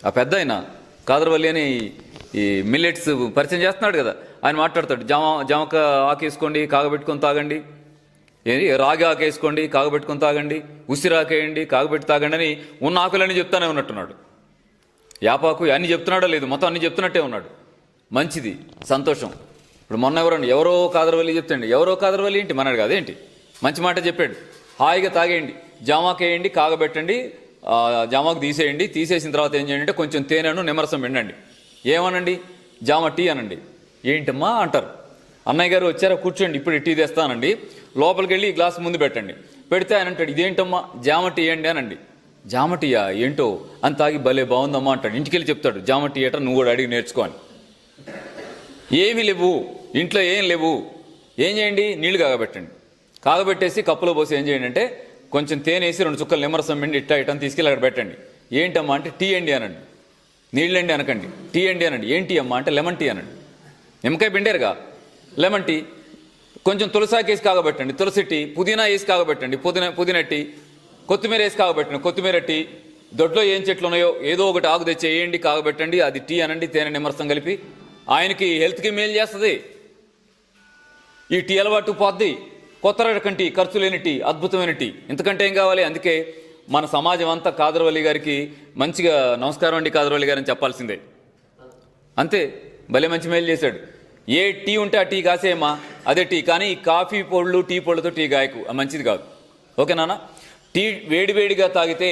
ఆ పెద్ద ఆయన కాదరవల్లి అని ఈ మిల్లెట్స్ పరిచయం చేస్తున్నాడు కదా, ఆయన మాట్లాడతాడు. జామక ఆకేసుకోండి, కాగబెట్టుకొని తాగండి, రాగి ఆకేసుకోండి, కాగబెట్టుకొని తాగండి, ఉసిరాకేయండి, కాగబెట్టి తాగండి అని ఉన్న ఆకులన్నీ చెప్తానే ఉన్నట్టున్నాడు. యాపాకు అన్ని చెప్తున్నాడో లేదు, మొత్తం అన్ని చెప్తున్నట్టే ఉన్నాడు. మంచిది, సంతోషం. ఇప్పుడు మొన్న ఎవరో కాదరవల్లి చెప్తాండి, ఎవరో కాదరవల్లి ఏంటి మనడు కాదేంటి, మంచి మాట చెప్పాడు. హాయిగా తాగేయండి, జామాకేయండి, కాగబెట్టండి, జామాకు తీసేయండి, తీసేసిన తర్వాత ఏం చేయండి అంటే కొంచెం తేనెను నిమ్మరసం పిండండి. ఏమనండి? జామ టీ అనండి. ఏంటమ్మా అంటారు. అన్నయ్య గారు వచ్చారా, కూర్చోండి, ఇప్పుడు టీ తెస్తానండి, లోపలికి వెళ్ళి ఈ గ్లాస్ ముందు పెట్టండి. పెడితే ఆయన అంటాడు, ఇదేంటమ్మా జామ టీ అండి అనండి. జామ టీయా ఏంటో అని తాగి భలే బాగుందమ్మా అంటాడు. ఇంటికి వెళ్ళి చెప్తాడు, జామ టీ ఏట నువ్వు కూడా అడిగి నేర్చుకో అని. ఏమీ లేవు ఇంట్లో, ఏం లేవు, ఏం చేయండి, నీళ్లు కాగబెట్టండి. కాగబెట్టేసి కప్పులో పోసి ఏం చేయండి అంటే కొంచెం తేనేసి 2 చుక్కలు నిమ్మరసం పిండి ఇట్టని తీసుకెళ్ళి అక్కడ పెట్టండి. ఏంటమ్మా అంటే టీ అండి అనండి. నీళ్ళండి అనకండి, టీ అండి అనండి. ఏంటి అమ్మా అంటే లెమన్ టీ అనండి. నిమ్మకాయ పిండారుగా, లెమన్ టీ. కొంచెం తులసాకి వేసి కాగబెట్టండి, తులసి టీ. పుదీనా వేసి కాగబెట్టండి, పుదీనా టీ. కొత్తిమీర వేసి కాగబెట్టండి, కొత్తిమీర టీ. దొడ్లో ఏం చెట్లు ఉన్నాయో ఏదో ఒకటి ఆకు తెచ్చి వేయండి, కాగబెట్టండి, అది టీ అనండి, తేనె నిమ్మరసం కలిపి. ఆయనకి హెల్త్కి మేలు చేస్తుంది ఈ టీ. అలవాటు పోద్ది. కొత్త రకం టీ, ఖర్చు లేని టీ, అద్భుతమైన టీ. ఇంతకంటే ఏం కావాలి? అందుకే మన సమాజం అంతా కాదరవల్లి గారికి మంచిగా నమస్కారం అండి కాదరవల్లి గారని చెప్పాల్సిందే. అంతే, భలే మంచి మేలు చేశాడు. ఏ టీ ఉంటే ఆ టీ కాసేయమ్మా, అదే టీ. కానీ ఈ కాఫీ పొడులు, టీ పొడులతో టీ గాయకు, మంచిది కాదు. ఓకే నాన్న? టీ వేడివేడిగా తాగితే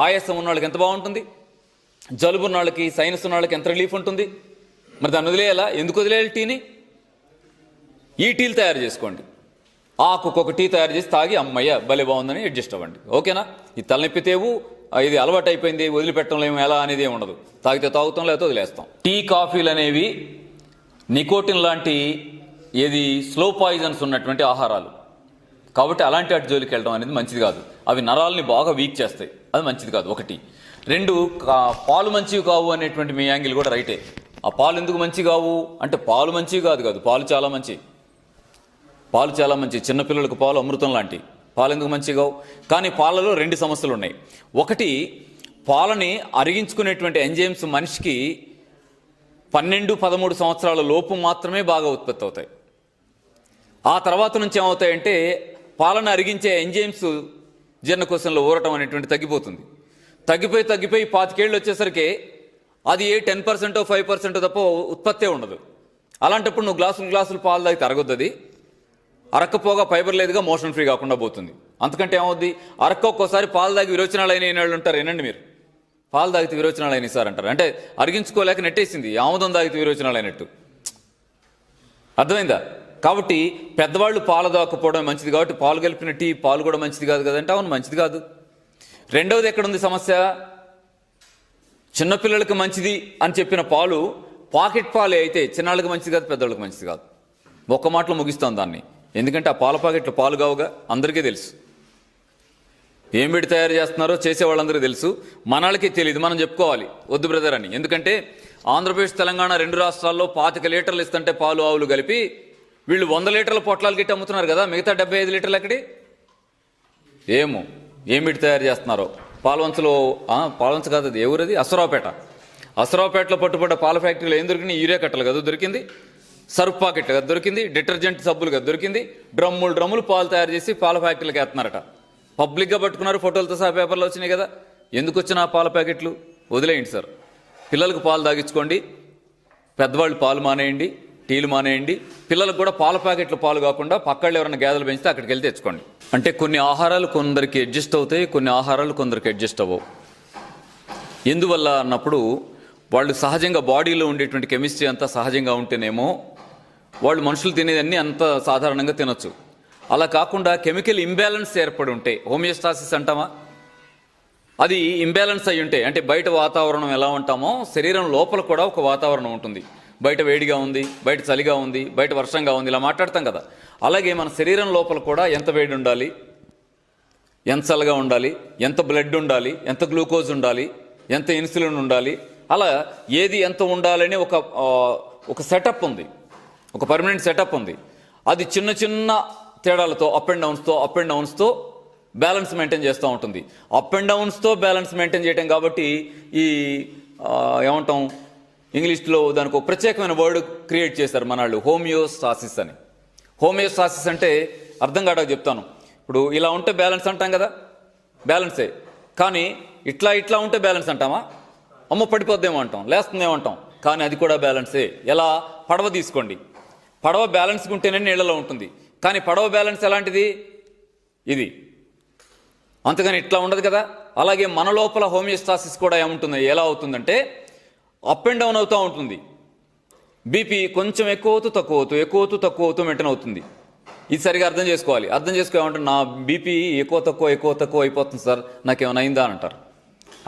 ఆయాసం ఉన్న వాళ్ళకి ఎంత బాగుంటుంది, జలుబు ఉన్న వాళ్ళకి, సైనస్ ఉన్న వాళ్ళకి ఎంత రిలీఫ్ ఉంటుంది. మరి దాన్ని వదిలేయాలా? ఎందుకు వదిలేయాలి టీని? ఈ టీలు తయారు చేసుకోండి. ఆకుకొక టీ తయారు చేసి తాగి అమ్మయ్య భలే బాగుందని అడ్జస్ట్ అవ్వండి. ఓకేనా? ఈ తలనొప్పి తేవు, ఇది అలవాటు అయిపోయింది, వదిలిపెట్టలేము ఎలా అనేది ఏమి ఉండదు. తాగితే తాగుతాం, లేకపోతే వదిలేస్తాం. టీ కాఫీలు అనేవి నికోటిన్ లాంటి స్లో పాయిజన్స్ ఉన్నటువంటి ఆహారాలు కాబట్టి అలాంటి వాటి జోలికి వెళ్ళడం అనేది మంచిది కాదు. అవి నరాలని బాగా వీక్ చేస్తాయి, అది మంచిది కాదు. 1. 2, పాలు మంచివి కావు అనేటువంటి మీ యాంగిల్ కూడా రైటే. ఆ పాలు ఎందుకు మంచి కావు అంటే పాలు మంచివి కాదు, పాలు చాలా మంచి. పాలు చాలా మంచి, చిన్నపిల్లలకు పాలు అమృతం లాంటి. పాలు ఎందుకు మంచి కావు? కానీ పాలలో 2 సమస్యలు ఉన్నాయి. 1, పాలని అరిగించుకునేటువంటి ఎంజైమ్స్ మనిషికి 12-13 సంవత్సరాల లోపు మాత్రమే బాగా ఉత్పత్తి అవుతాయి. ఆ తర్వాత నుంచి ఏమవుతాయంటే పాలను అరిగించే ఎంజైమ్స్ జీర్ణకోశంలో ఊరటం అనేటువంటి తగ్గిపోతుంది. తగ్గిపోయి 25 ఏళ్ళు వచ్చేసరికి అది 10%, 5% తప్ప ఉత్పత్తే ఉండదు. అలాంటప్పుడు నువ్వు గ్లాసులు పాలు తాగితే అరగొద్దు. అది అరక్కపోగా ఫైబర్ లేదుగా, మోషన్ ఫ్రీ కాకుండా పోతుంది. అంతకంటే ఏమవుద్ది? అరక్క ఒక్కోసారి పాలు తాగి విరోచనాలు అయిన వాళ్ళు ఉంటారు. ఏనండి మీరు పాలు తాగితే విరోచనాలు అయినాయి సార్ అంటారు. అంటే అరిగించుకోలేక నెట్టేసింది, ఆముదం తాగితే విరోచనాలు అయినట్టు. అర్థమైందా? కాబట్టి పెద్దవాళ్ళు పాలు తాగకపోవడం మంచిది. కాబట్టి పాలు కలిపిన టీ పాలు కూడా మంచిది కాదు కదంటే అవును, మంచిది కాదు. 2వది ఎక్కడుంది సమస్య? చిన్నపిల్లలకు మంచిది అని చెప్పిన పాలు పాకెట్ పాలే అయితే చిన్నాళ్ళకి మంచిది కాదు, పెద్దవాళ్ళకి మంచిది కాదు. ఒక్క మాటలో ముగిస్తాం దాన్ని. ఎందుకంటే ఆ పాల ప్యాకెట్లు పాలు కావుగా, అందరికీ తెలుసు. ఏం పెట్టి తయారు చేస్తున్నారో చేసే వాళ్ళందరికీ తెలుసు, మనకి తెలియదు. మనం చెప్పుకోవాలి వద్దు బ్రదర్ అని. ఎందుకంటే ఆంధ్రప్రదేశ్, తెలంగాణ 2 రాష్ట్రాల్లో 25 లీటర్లు ఇస్తుంటే పాలు ఆవులు కలిపి వీళ్ళు 100 లీటర్ల పొట్లాలు గిట్టి అమ్ముతున్నారు కదా. మిగతా 75 లీటర్లు ఎక్కడి? ఏమో ఏం పెట్టి తయారు చేస్తున్నారో. పాలవంచ కాదు, అది ఎవరది? అసరావుపేటలో పట్టుబడ్డ పాల ఫ్యాక్టరీలో ఏం దొరికింది? యూరియా కట్టలు కదా దొరికింది, సర్ఫ్ ప్యాకెట్ కదా దొరికింది, డిటర్జెంట్ సబ్బులు కదా దొరికింది. డ్రమ్ములు పాలు తయారు చేసి పాల ఫ్యాక్టరీలకు వేస్తున్నారట. పబ్లిక్గా పట్టుకున్నారు, ఫోటోలతో సహా పేపర్లో వచ్చినాయి కదా. ఎందుకు వచ్చిన పాల ప్యాకెట్లు? వదిలేయండి సార్. పిల్లలకు పాలు తాగించుకోండి, పెద్దవాళ్ళు పాలు మానేయండి, టీలు మానేయండి. పిల్లలకు కూడా పాల ప్యాకెట్లు పాలు కాకుండా పక్కళ్ళు ఎవరైనా గేదెలు పెంచితే అక్కడికి వెళ్తే తెచ్చుకోండి. అంటే కొన్ని ఆహారాలు కొందరికి అడ్జస్ట్ అవుతాయి, కొన్ని ఆహారాలు కొందరికి అడ్జస్ట్ అవ్వవు. ఎందువల్ల అన్నప్పుడు వాళ్ళు సహజంగా బాడీలో ఉండేటువంటి కెమిస్ట్రీ అంతా సహజంగా ఉంటేనేమో వాళ్ళు మనుషులు తినేదన్నీ అంత సాధారణంగా తినొచ్చు. అలా కాకుండా కెమికల్ ఇంబ్యాలెన్స్ ఏర్పడి ఉంటే, హోమియోస్టాసిస్ అంటామా, అది ఇంబ్యాలెన్స్ అయి ఉంటే, అంటే బయట వాతావరణం ఎలా ఉంటామో శరీరం లోపల కూడా ఒక వాతావరణం ఉంటుంది. బయట వేడిగా ఉంది, బయట చలిగా ఉంది, బయట వర్షంగా ఉంది, ఇలా మాట్లాడతాం కదా. అలాగే మన శరీరం లోపల కూడా ఎంత వేడి ఉండాలి, ఎంత చల్లగా ఉండాలి, ఎంత బ్లడ్ ఉండాలి, ఎంత గ్లూకోజ్ ఉండాలి, ఎంత ఇన్సులిన్ ఉండాలి, అలా ఏది ఎంత ఉండాలని ఒక సెటప్ ఉంది, ఒక పర్మనెంట్ సెటప్ ఉంది. అది చిన్న చిన్న తేడాలతో అప్ అండ్ డౌన్స్తో బ్యాలెన్స్ మెయింటైన్ చేస్తూ ఉంటుంది. అప్ అండ్ డౌన్స్తో బ్యాలెన్స్ మెయింటైన్ చేయటం కాబట్టి ఈ ఏమంటాం ఇంగ్లీష్లో దానికి ఒక ప్రత్యేకమైన వర్డ్ క్రియేట్ చేశారు మన వాళ్ళు, హోమియోస్టాసిస్ అని. హోమియోస్టాసిస్ అంటే అర్థం కావడానికి చెప్తాను. ఇప్పుడు ఇలా ఉంటే బ్యాలెన్స్ అంటాం కదా, బ్యాలెన్సే. కానీ ఇట్లా ఉంటే బ్యాలెన్స్ అంటామా? అమ్మ పడిపోద్దేమో అంటాం, లేస్తుందేమో అంటాం. కానీ అది కూడా బ్యాలెన్సే. ఎలా? పడవ తీసుకోండి, పడవ బ్యాలెన్స్గా ఉంటేనే నీళ్ళలో ఉంటుంది. కానీ పడవ బ్యాలెన్స్ ఎలాంటిది? ఇది. అంతగాని ఇట్లా ఉండదు కదా. అలాగే మన లోపల హోమియోస్టాసిస్ కూడా ఏముంటుంది, ఎలా అవుతుందంటే అప్ అండ్ డౌన్ అవుతూ ఉంటుంది. బీపీ కొంచెం ఎక్కువ అవుతూ తక్కువ అవుతూ, ఎక్కువ అవుతూ తక్కువ అవుతూ మెయింటైన్ అవుతుంది. ఇది సరిగా అర్థం చేసుకోవాలి. అర్థం చేసుకోమంటే నా బీపీ ఎక్కువ తక్కువ అయిపోతుంది సార్, నాకేమైనా అయిందా అని అంటారు.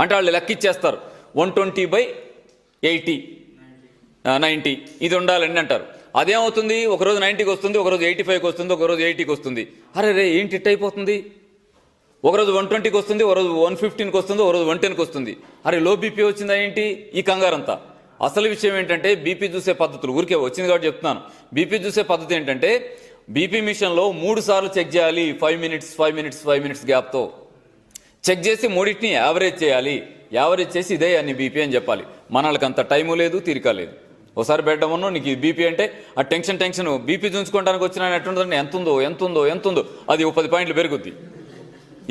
అంటే వాళ్ళు లెక్కిచ్చేస్తారు 120/80 90 ఇది ఉండాలండి అంటారు. అదేమవుతుంది, ఒకరోజు 90కి వస్తుంది, ఒకరోజు 85కి వస్తుంది, ఒకరోజు 80కి వస్తుంది. అరే ఏంటి ఇట్ అయిపోతుంది? ఒకరోజు 120కి వస్తుంది, ఒకరోజు 115కి వస్తుంది, ఒకరోజు 110కి వస్తుంది. అరే లో బీపీ వచ్చిందా ఏంటి ఈ కంగారంతా? అసలు విషయం ఏంటంటే బీపీ చూసే పద్ధతులు, ఊరికే వచ్చింది కాబట్టి చెప్తున్నాను. బీపీ చూసే పద్ధతి ఏంటంటే బీపీ మిషన్లో 3 సార్లు చెక్ చేయాలి, 5 మినిట్స్ గ్యాప్తో చెక్ చేసి మూడింటిని యావరేజ్ చేయాలి. యావరేజ్ చేసి ఇదే అని బీపీ అని చెప్పాలి. మనకి అంత టైము లేదు, తీరిక లేదు. ఒకసారి పెట్టమన్నా నీకు బీపీ అంటే ఆ టెన్షన్ బీపీ చూసుకోవడానికి వచ్చిన ఎట్టుంటుందండి, ఎంత ఉందో అది 10 పాయింట్లు పెరుగుద్ది.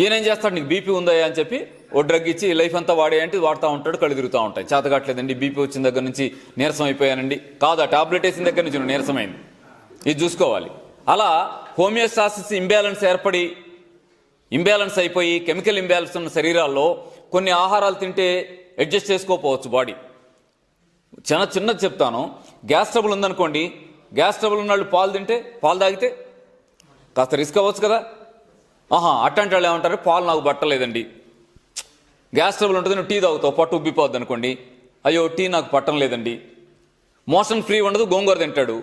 ఈయనేం చేస్తాడు, నీకు బీపీ ఉందా అని చెప్పి ఓ డ్రగ్ ఇచ్చి లైఫ్ అంతా వాడేయంటే వాడుతూ ఉంటాడు, కళ్ళు తిరుగుతూ ఉంటాయి. చేతకాట్లేదండి, బీపీ వచ్చిన దగ్గర నుంచి నీరసం అయిపోయానండి. కాదు, ఆ టాబ్లెట్ వేసిన దగ్గర నుంచి నీరసమైంది. ఇది చూసుకోవాలి. అలా హోమియోస్టాసిస్ ఇంబ్యాలెన్స్ అయిపోయి కెమికల్ ఇంబ్యాలెన్స్ ఉన్న శరీరాల్లో కొన్ని ఆహారాలు తింటే అడ్జస్ట్ చేసుకోకపోవచ్చు బాడీ. చిన్నది చెప్తాను. గ్యాస్ ట్రబుల్ ఉందనుకోండి, గ్యాస్ ట్రబుల్ ఉన్న వాళ్ళు పాలు తాగితే కాస్త రిస్క్ అవ్వచ్చు కదా. అట్లాంటి వాళ్ళు ఏమంటారు, పాలు నాకు పట్టలేదండి. గ్యాస్ ట్రబుల్ ఉంటుంది, నువ్వు టీ తాగుతావు, పట్టు ఉబ్బిపోద్ది అనుకోండి, అయ్యో టీ నాకు పట్టం లేదండి. మోషన్ ఫ్రీ ఉండదు, గోంగూర తింటాడు.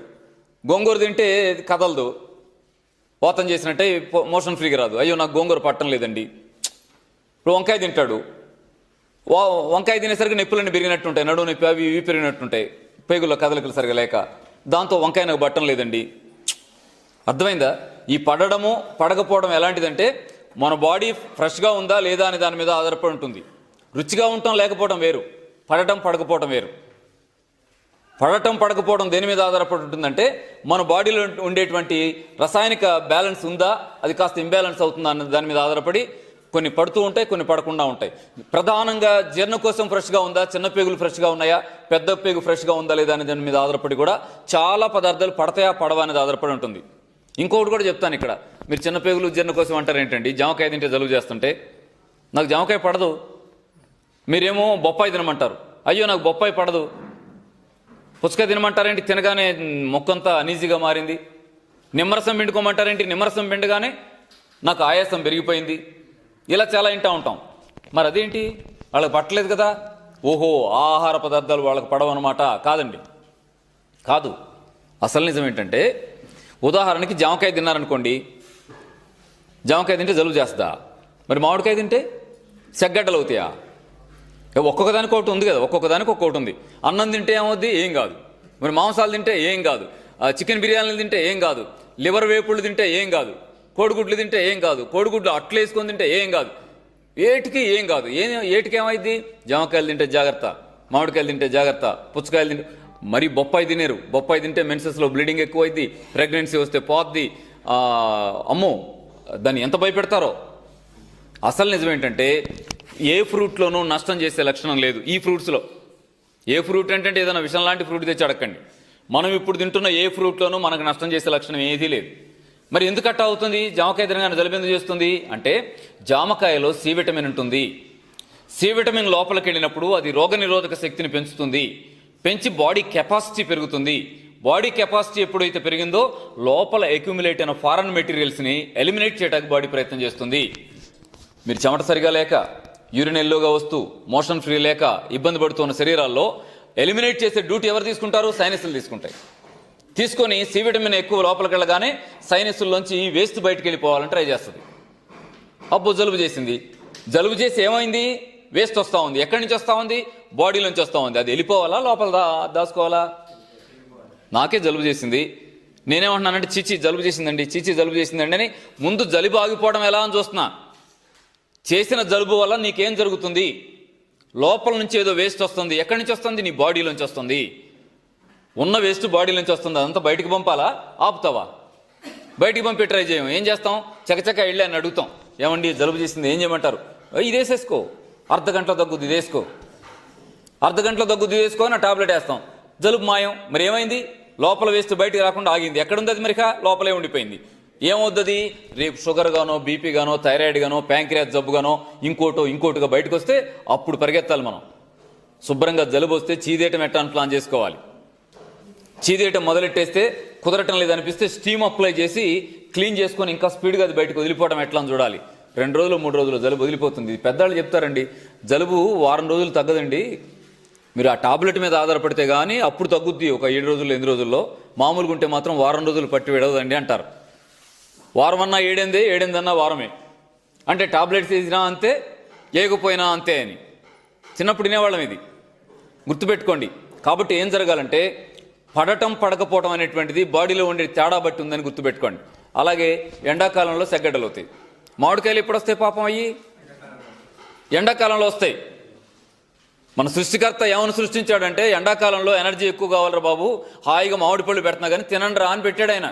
గోంగూర తింటే కదలదు, వాతం చేసినట్టే మోషన్ ఫ్రీగా రాదు. అయ్యో నాకు గోంగూర పట్టం లేదండి. ఇప్పుడు వంకాయ తింటాడు, వంకాయ తినేసరికి నొప్పులన్నీ పెరిగినట్టుంటాయి, నడువు నొప్పి అవి ఇవి పెరిగినట్టుంటాయి, పేగుల్లో కదలికలు సరిగా లేక. దాంతో వంకాయ నాకు పట్టం లేదండి. అర్థమైందా? ఈ పడకపోవడం ఎలాంటిదంటే మన బాడీ ఫ్రెష్గా ఉందా లేదా అనే దాని మీద ఆధారపడి ఉంటుంది. రుచిగా ఉండటం లేకపోవడం వేరు, పడకపోవడం వేరు. పడకపోవడం దేని మీద ఆధారపడి ఉంటుందంటే మన బాడీలో ఉండేటువంటి రసాయనిక బ్యాలెన్స్ ఉందా, అది కాస్త ఇంబ్యాలెన్స్ అవుతుందా అన్న దాని మీద ఆధారపడి కొన్ని పడుతూ ఉంటాయి, కొన్ని పడకుండా ఉంటాయి. ప్రధానంగా జీర్ణకోశం ఫ్రెష్గా ఉందా, చిన్న పేగులు ఫ్రెష్గా ఉన్నాయా, పెద్ద పేగు ఫ్రెష్గా ఉందా లేదా అనే దాని మీద ఆధారపడి కూడా చాలా పదార్థాలు పడతాయా పడవా అనేది ఆధారపడి ఉంటుంది. ఇంకొకటి కూడా చెప్తాను ఇక్కడ. మీరు చిన్న పేగులు జీర్ణకోశం అంటారు ఏంటండి, జామకాయ తింటే జలుబు చేస్తుంటే నాకు జామకాయ పడదు. మీరేమో బొప్పాయి తినమంటారు, అయ్యో నాకు బొప్పాయి పడదు. పుచ్చకాయ తినమంటారేంటి, తినగానే మొక్కంతా అనీజీగా మారింది. నిమ్మరసం పిండుకోమంటారేంటి, నిమ్మరసం పిండగానే నాకు ఆయాసం పెరిగిపోయింది. ఇలా చాలా వింటూ ఉంటాం. మరి అదేంటి, వాళ్ళకి పట్టలేదు కదా. ఓహో, ఆహార పదార్థాలు వాళ్ళకి పడవన్నమాట. కాదండి, కాదు. అసలు నిజం ఏంటంటే, ఉదాహరణకి జామకాయ తిన్నారనుకోండి, జామకాయ తింటే జలుబు చేస్తుందా? మరి మామిడికాయ తింటే సెగ్గడ్డలు అవుతాయా? ఒక్కొక్కదానికి ఒకటి ఉంది కదా, ఒక్కొక్కదానికి ఒక్కొక్కటి ఉంది. అన్నం తింటే ఏమవుద్ది, ఏం కాదు. మరి మాంసాలు తింటే ఏం కాదు, చికెన్ బిర్యానీలు తింటే ఏం కాదు, లివర్ వేపుళ్ళు తింటే ఏం కాదు, కోడిగుడ్లు తింటే ఏం కాదు, కోడిగుడ్లు అట్లు వేసుకొని తింటే ఏం కాదు, ఏటికి ఏం కాదు. ఏటికి ఏమైంది? జామకాయలు తింటే జాగ్రత్త, మామిడికాయలు తింటే జాగ్రత్త, పుచ్చకాయలు తింటే. మరి బొప్పాయి తినేరు, బొప్పాయి తింటే మెన్సెస్లో బ్లీడింగ్ ఎక్కువైద్ది, ప్రెగ్నెన్సీ వస్తే పోద్ది. అమ్మో, దాన్ని ఎంత భయపెడతారో. అసలు నిజం ఏంటంటే ఏ ఫ్రూట్లోనూ నష్టం చేసే లక్షణం లేదు ఈ ఫ్రూట్స్లో. ఏ ఫ్రూట్ ఏంటంటే ఏదైనా విషయం లాంటి ఫ్రూట్ తెచ్చి అడగండి. మనం ఇప్పుడు తింటున్న ఏ ఫ్రూట్లోనూ మనకు నష్టం చేసే లక్షణం ఏదీ లేదు. మరి ఎందుకు అట్లా అవుతుంది? జామకాయ తినగానే జలుబు ఎందుకు చేస్తుంది అంటే, జామకాయలో సి విటమిన్ ఉంటుంది. సి విటమిన్ లోపలికి వెళ్ళినప్పుడు అది రోగనిరోధక శక్తిని పెంచుతుంది, పెంచి బాడీ కెపాసిటీ పెరుగుతుంది. బాడీ కెపాసిటీ ఎప్పుడైతే పెరిగిందో లోపల అక్యుములేట్ అయిన ఫారెన్ మెటీరియల్స్ని ఎలిమినేట్ చేయడానికి బాడీ ప్రయత్నం చేస్తుంది. మీరు చెమట సరిగా లేక, యూరిన్ ఎల్లోగా వస్తూ, మోషన్ ఫ్రీ లేక ఇబ్బంది పడుతున్న శరీరాల్లో ఎలిమినేట్ చేసే డ్యూటీ ఎవరు తీసుకుంటారు? సైనస్లు తీసుకుంటాయి. తీసుకొని సి విటమిన్ ఎక్కువ లోపలికి వెళ్ళగానే సైనస్లోంచి వేస్ట్ బయటకు వెళ్ళిపోవాలని ట్రై చేస్తుంది. అప్పుడు జలుబు చేసింది, జలుబు చేసి ఏమైంది? వేస్ట్ వస్తూ ఉంది. ఎక్కడి నుంచి వస్తూ ఉంది? బాడీలోంచి వస్తూ ఉంది. అది వెళ్ళిపోవాలా, లోపల దాచుకోవాలా? నాకే జలుబు చేసింది, నేనేమంటున్నానంటే చీచి జలుబు చేసిందండి అని ముందు జలుబు ఆగిపోవడం ఎలా అని చూస్తున్నా. చేసిన జలుబు వల్ల నీకేం జరుగుతుంది? లోపల నుంచి ఏదో వేస్ట్ వస్తుంది. ఎక్కడి నుంచి వస్తుంది? నీ బాడీలోంచి వస్తుంది. ఉన్న వేస్ట్ బాడీలోంచి వస్తుంది. అదంతా బయటికి పంపాలా? ఆపుతావా? బయటికి పంపి ట్రై చేయం. ఏం చేస్తాం? చకచక వెళ్ళి అని అడుగుతాం, ఏమండి జలుబు చేసింది, ఏం చేయమంటారు? ఇది వేసేసుకో, అర్ధగంటలో తగ్గుద్ది, ఇది వేసుకో. అర్ధగంటలో తగ్గుద్ది వేసుకో అని టాబ్లెట్ వేస్తాం, జలుబు మాయం. మరి ఏమైంది? లోపల వేస్ట్ బయటికి రాకుండా ఆగింది. ఎక్కడుంది అది? మరికా లోపలే ఉండిపోయింది. ఏమవుతుంది? రేపు షుగర్ గానో, బీపీ గానో, థైరాయిడ్ గానో, ప్యాంక్రియాస్ జబ్బు గానో, ఇంకోటిగా బయటకు వస్తే అప్పుడు పరిగెత్తాలి మనం. శుభ్రంగా జలుబు వస్తే చీదేయటం ఎట్టా అని ప్లాన్ చేసుకోవాలి. చీదేయటం మొదలెట్టేస్తే కుదరటం లేదనిపిస్తే స్టీమ్ అప్లై చేసి క్లీన్ చేసుకొని ఇంకా స్పీడ్గా అది బయటకు వదిలిపోవడం ఎట్లా అని చూడాలి. 2 రోజులు 3 రోజులు జలుబు వదిలిపోతుంది. పెద్దవాళ్ళు చెప్తారండి, జలుబు వారం రోజులు తగ్గదండి, మీరు ఆ టాబ్లెట్ మీద ఆధారపడితే కానీ అప్పుడు తగ్గుద్ది ఒక 7 రోజుల్లో 8 రోజుల్లో, మామూలుగా ఉంటే మాత్రం వారం రోజులు పట్టి విడవదండి అంటారు. వారం అన్నా 7 అన్నా వారమే. అంటే టాబ్లెట్స్ వేసినా అంతే, ఏకపోయినా అంతే అని చిన్నప్పుడు వినేవాళ్ళం. ఇది గుర్తుపెట్టుకోండి. కాబట్టి ఏం జరగాలంటే పడటం పడకపోవటం అనేటువంటిది బాడీలో ఉండే తేడా బట్టి ఉందని గుర్తుపెట్టుకోండి. అలాగే ఎండాకాలంలో సెగ్గడ్డలు అవుతాయి. మామిడికాయలు ఎప్పుడు వస్తాయి పాపం? అయ్యి ఎండాకాలంలో వస్తాయి. మన సృష్టికర్త ఏమని సృష్టించాడంటే, ఎండాకాలంలో ఎనర్జీ ఎక్కువ కావాలరా బాబు, హాయిగా మామిడి పళ్ళు పెడుతున్నా కానీ తినండి రా అని పెట్టాడు ఆయన.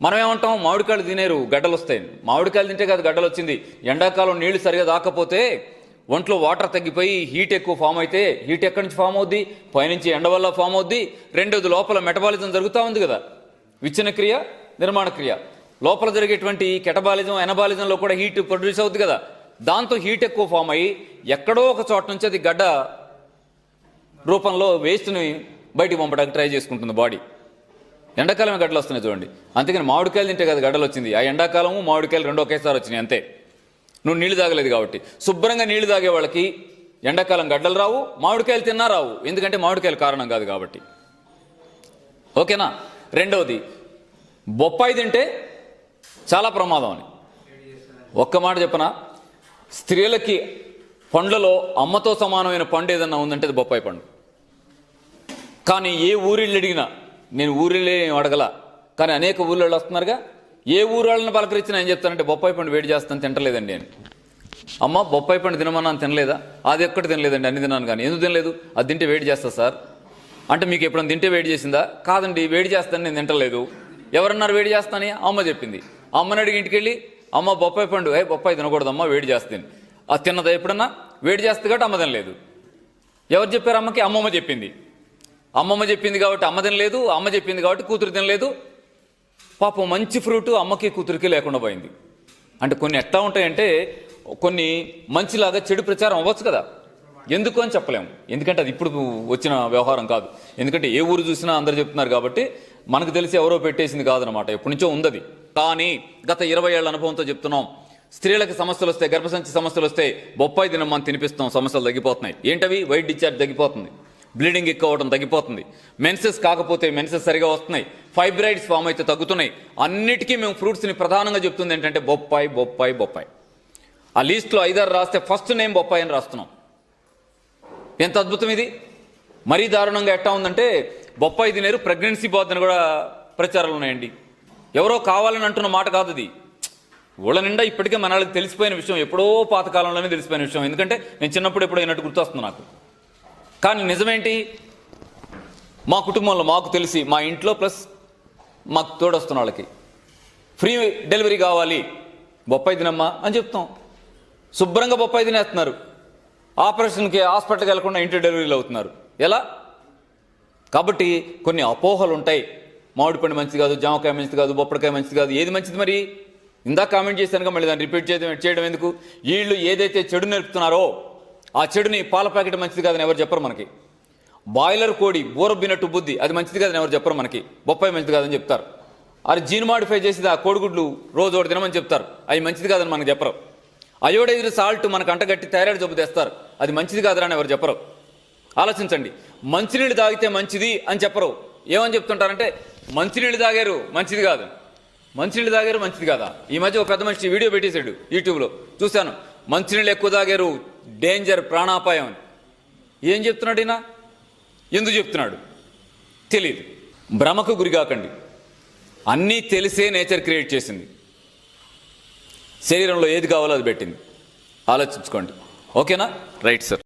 మనం ఏమంటాం? మామిడికాయలు తినేరు, గడ్డలు వస్తాయి. మామిడికాయలు తింటే కాదు గడ్డలు వచ్చింది, ఎండాకాలం నీళ్లు సరిగా దాకపోతే ఒంట్లో వాటర్ తగ్గిపోయి హీట్ ఎక్కువ ఫామ్ అయితే, హీట్ ఎక్కడి నుంచి ఫామ్ అవుద్ది? పైనుంచి ఎండ వల్ల ఫామ్ అవుద్ది. రెండోది లోపల మెటబాలిజం జరుగుతూ ఉంది కదా, విచ్ఛిన్న క్రియ, నిర్మాణ క్రియ. లోపల జరిగేటువంటి కెటబాలిజం, ఎనబాలిజంలో కూడా హీట్ ప్రొడ్యూస్ అవుతుంది కదా. దాంతో హీట్ ఎక్కువ ఫామ్ అయ్యి ఎక్కడో ఒక చోట నుంచి అది గడ్డ రూపంలో వేస్ట్ని బయటికి పంపడానికి ట్రై చేసుకుంటుంది బాడీ. ఎండాకాలమే గడ్డలు వస్తున్నాయి చూడండి. అందుకని మామిడికాయలు తింటే కదా గడ్డలు వచ్చింది. ఆ ఎండాకాలము మామిడికాయలు 2 ఒకేసారి వచ్చినాయి అంతే. నువ్వు నీళ్లు తాగలేదు కాబట్టి. శుభ్రంగా నీళ్లు తాగే వాళ్ళకి ఎండాకాలం గడ్డలు రావు, మామిడికాయలు తిన్నా రావు. ఎందుకంటే మామిడికాయలు కారణం కాదు కాబట్టి. ఓకేనా? రెండవది, బొప్పాయి తింటే చాలా ప్రమాదం అని ఒక్క మాట చెప్పనా? స్త్రీలకి పండ్లలో అమ్మతో సమానమైన పండు ఏదన్నా ఉందంటే అది బొప్పాయి పండు. కానీ ఏ ఊరిళ్ళు అడిగినా, నేను ఊరిళ్ళే అడగల కానీ అనేక ఊళ్ళో వస్తున్నారుగా, ఏ ఊరాళ్ళని పలకరించినా ఏం చెప్తానంటే బొప్పాయి పండు వేడి చేస్తాను, తింటలేదండి అని. అమ్మ బొప్పాయి పండు తినమన్నాను, తినలేదా? అది ఒక్కటి తినలేదండి, అన్ని తిన్నాను. కానీ ఎందుకు తినలేదు? అది తింటే వేడి చేస్తా సార్ అంటే, మీకు ఎప్పుడన్నా తింటే వేడి చేసిందా? కాదండి, వేడి చేస్తాను, నేను తింటలేదు. ఎవరన్నారు వేడి చేస్తానని? అమ్మ చెప్పింది. అమ్మని అడిగి ఇంటికి వెళ్ళి, అమ్మ బొప్పాయి పండు, బొప్పాయి తినకూడదమ్మా, వేడి చేస్తుంది. అది తిన్నదా ఎప్పుడన్నా? వేడి చేస్తుంది కాబట్టి అమ్మ తినలేదు. ఎవరు చెప్పారు అమ్మకి? అమ్మమ్మ చెప్పింది. అమ్మమ్మ చెప్పింది కాబట్టి అమ్మ తినలేదు, అమ్మ చెప్పింది కాబట్టి కూతురు తినలేదు. పాపం మంచి ఫ్రూట్ అమ్మకి కూతురికి లేకుండా పోయింది. అంటే కొన్ని ఎట్లా ఉంటాయంటే, కొన్ని మంచిలాగా చెడు ప్రచారం అవ్వచ్చు కదా, ఎందుకు అని చెప్పలేము. ఎందుకంటే అది ఇప్పుడు వచ్చిన వ్యవహారం కాదు. ఎందుకంటే ఏ ఊరు చూసినా అందరు చెప్తున్నారు కాబట్టి మనకు తెలిసి ఎవరో పెట్టేసింది కాదనమాట, ఎప్పటి నుంచో ఉందది. కానీ గత 20 ఏళ్ల అనుభవంతో చెప్తున్నాం, స్త్రీలకు సమస్యలు వస్తాయి, గర్భసంచి సమస్యలు వస్తాయి, బొప్పాయి తినమని తినిపిస్తాం, సమస్యలు తగ్గిపోతున్నాయి. ఏంటవి? వైట్ డిశ్చార్జ్ తగ్గిపోతుంది, బ్లీడింగ్ ఎక్కువ అవడం తగ్గిపోతుంది, మెన్సెస్ కాకపోతే మెన్సెస్ సరిగా వస్తున్నాయి, ఫైబ్రాయిడ్స్ ఫామ్ అయితే తగ్గుతున్నాయి. అన్నిటికీ మేము ఫ్రూట్స్ని ప్రధానంగా చెప్తుంది ఏంటంటే బొప్పాయి బొప్పాయి బొప్పాయి. ఆ లిస్ట్లో 5 రాస్తే ఫస్ట్ నేమ్ బొప్పాయి అని రాస్తున్నాం. ఎంత అద్భుతం ఇది! మరీ దారుణంగా ఎట్టా ఉందంటే, బొప్పాయి తినేరు ప్రెగ్నెన్సీ పోద్దని కూడా ప్రచారాలు ఉన్నాయండి. ఎవరో కావాలని అంటున్న మాట కాదు అది. ఊళ్ళ నిండా ఇప్పటికే మన వాళ్ళకి తెలిసిపోయిన విషయం, ఎప్పుడో పాతకాలంలోనే తెలిసిపోయిన విషయం. ఎందుకంటే నేను చిన్నప్పుడు ఎప్పుడో అయినట్టు గుర్తొస్తుంది నాకు. కానీ నిజమేంటి? మా కుటుంబంలో మాకు తెలిసి, మా ఇంట్లో ప్లస్ మాకు తోడొస్తున్న వాళ్ళకి ఫ్రీ డెలివరీ కావాలి, బొప్పాయి తినమ్మా అని చెప్తాం. శుభ్రంగా బొప్పాయి తినేస్తున్నారు. ఆపరేషన్కి హాస్పిటల్కి వెళ్లకుండా ఇంటి డెలివరీలు అవుతున్నారు. ఎలా? కాబట్టి కొన్ని అపోహలు ఉంటాయి. మామిడి పండు మంచిది కాదు, జామకాయ మంచిది కాదు, బొప్పడికాయ మంచిది కాదు. ఏది మంచిది మరి? ఇందాక కామెంట్ చేశానుగా, మళ్ళీ దాన్ని రిపీట్ చేయడం ఎందుకు? వీళ్ళు ఏదైతే చెడు నేర్పుతున్నారో ఆ చెడుని, పాల ప్యాకెట్ మంచిది కాదని ఎవరు చెప్పరు మనకి. బాయిలర్ కోడి బోరబ్బినట్టు బుద్ధి, అది మంచిది కాదని ఎవరు చెప్పరు మనకి. బొప్పాయి మంచిది కాదని చెప్తారు. అది జీన్ మాడిఫై చేసి ఆ కోడిగుడ్లు రోజు ఒకటి తినమని చెప్తారు, అది మంచిది కాదని మనకు చెప్పరు. అయోడైజ్డ్ సాల్ట్ మనకు అంటగట్టి థైరాయిడ్ జబ్బు తెస్తారు, అది మంచిది కాదని అని ఎవరు చెప్పరు. ఆలోచించండి. మంచినీళ్ళు తాగితే మంచిది అని చెప్పరు. ఏమని చెప్తుంటారంటే, మంచినీళ్ళు తాగారు మంచిది కాదు, మంచినీళ్ళు తాగారు మంచిది కాదా. ఈ మధ్య ఒక పెద్ద మనిషి వీడియో పెట్టేశాడు, యూట్యూబ్లో చూశాను. మంచినీళ్ళు ఎక్కువ తాగారు, డేంజర్, ప్రాణాపాయం అని. ఏం చెప్తున్నాడు ఈయన? ఎందుకు చెప్తున్నాడు తెలియదు. భ్రమకు గురికాకండి. అన్నీ తెలిసే నేచర్ క్రియేట్ చేసింది. శరీరంలో ఏది కావాలో అది పెట్టింది. ఆలోచించుకోండి. ఓకేనా? Right sir.